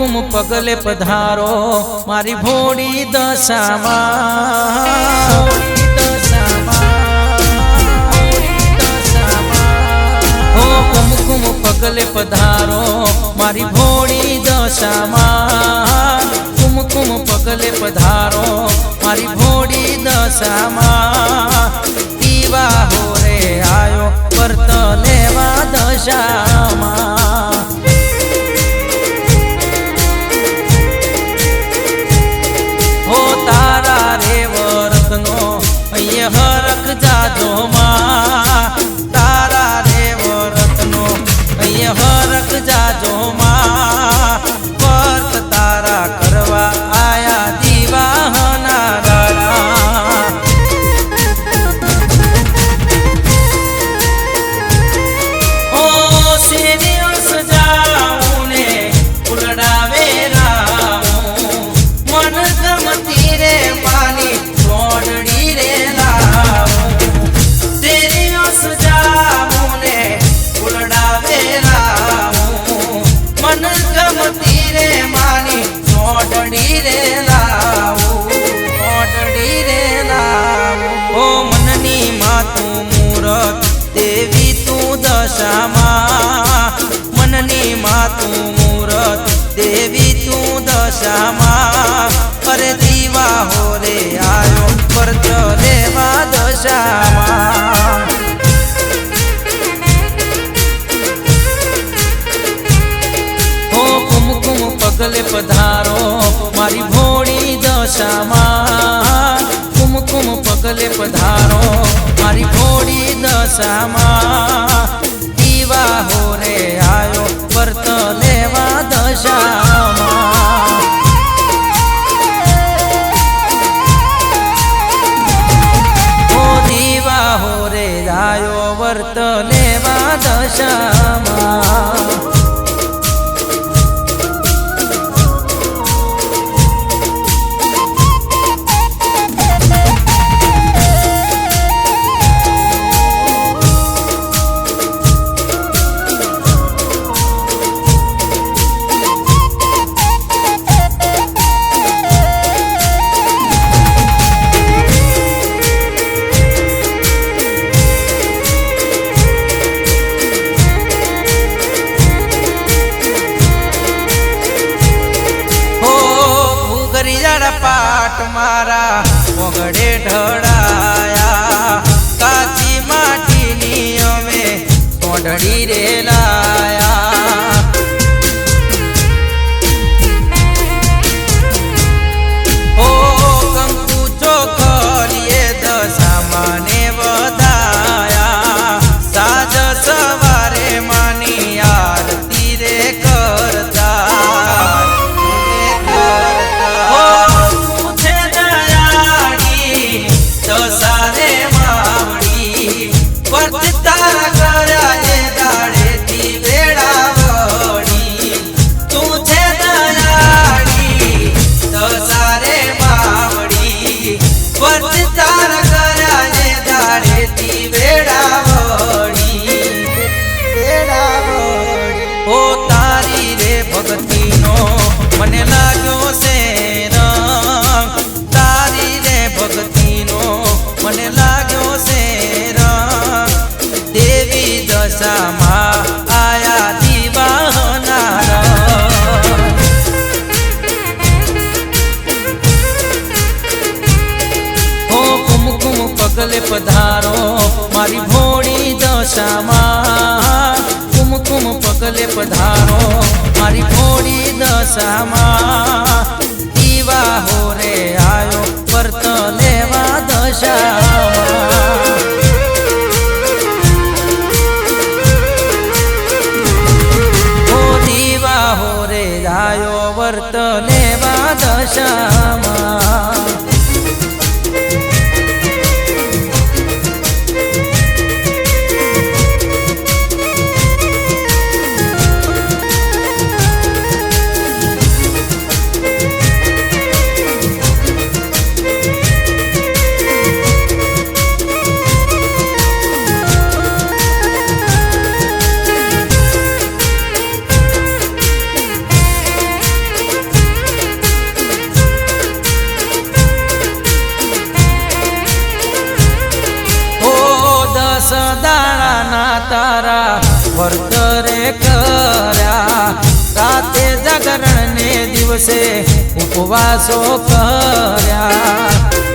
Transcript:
कुम पगले पधारो मारी भोड़ी दशामा हो कुम पगले पधारो मारी भोड़ी दशामा कुम पगले पधारो मारी भोड़ी दशामा पीवा हो रे आयो वर्त लेवा दशामा हो तारा रे वरतनो अय्य हरख जाजो मां तारा रे वरतनो अय्य हरख जाजो मां वर्त तारा करवा आया दीवाना दारा ओ सीरियो सजाऊं ने उलड़ावे रामू मन गमती रे पानी छोड़ड़ी रे लाऊं सीरियो सजाऊं ने उलड़ावे रामू मन गमती रे मानी छोड़ड़ी रे लाऊं छोड़ड़ी रे लाऊं ओ मननी मातू मूरत देवी तू दशामा मननी मातू मूरत देवी तू दशामा अरे दीवा हो रे आयो वर्त लेवा दशामा हो कुम पगले पधारो मारी भोड़ी दशामा कुम पगले पधारो मारी भोड़ी दशामा दीवा हो रे आयो वर्त लेवा दशामा ओ दीवा हो रे आयो वर्त लेवा दशामा पाट मारा मोगड़े ढड़ाया काची माटी नियमे सोढ़ड़ी रे लाया ओ कंकु चोखलिए दशामा ने बधाया साज सवारे मानी आरती रे करता ओ तारी रे भक्ति नो मने लाग्यो से रंग तारी रे भक्ति नो मने लाग्यो से रंग देवी दशामा आया दीवाना हो कुम पगले पधारो मारी भोड़ी दशामा कुम पगले पधारो मारी भोड़ी दशामा दीवा हो रे आयो वर्त लेवा दशामा ओ दीवा हो रे आयो वर्त लेवा दशामा તારા વર્ત રે કર્યા રાતે જાગરણ ને દિવસે ઉપવાસો કર્યા